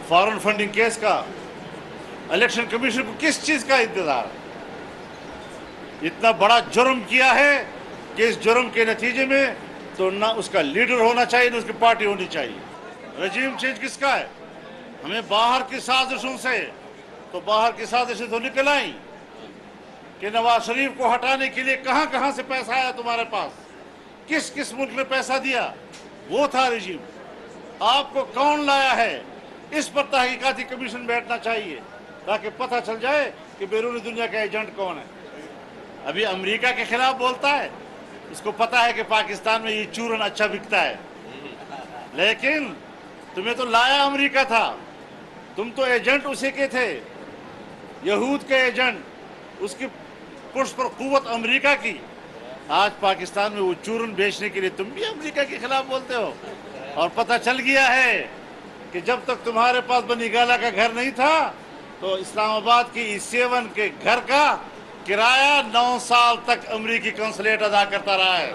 Foreign funding case का, election commission को किस चीज का इंतजार? इतना बड़ा जुर्म किया है कि इस जुर्म के नतीजे में तो ना उसका लीडर होना चाहिए ना उसकी पार्टी होनी चाहिए। रजीम चेंज किसका है? हमें बाहर की साजिशों से, तो बाहर की साजिशें तो निकल आई कि नवाज शरीफ को हटाने के लिए कहां कहां से पैसा आया तुम्हारे पास, किस किस मुल्क ने पैसा दिया, वो था रजीम। आपको कौन लाया है, इस पर तहकीकाती कमीशन बैठना चाहिए ताकि पता चल जाए कि बैरूनी दुनिया का एजेंट कौन है। अभी अमेरिका के खिलाफ बोलता है, इसको पता है कि पाकिस्तान में ये चूरन अच्छा बिकता है, लेकिन तुम्हें तो लाया अमेरिका था, तुम तो एजेंट उसी के थे, यहूद के एजेंट, उसकी पुश पर कुव्वत अमेरिका की। आज पाकिस्तान में वो चूरन बेचने के लिए तुम भी अमेरिका के खिलाफ बोलते हो। और पता चल गया है कि जब तक तुम्हारे पास बनी गाला का घर नहीं था तो इस्लामाबाद की E7 के घर का किराया 9 साल तक अमेरिकी कौंसलेट अदा करता रहा है।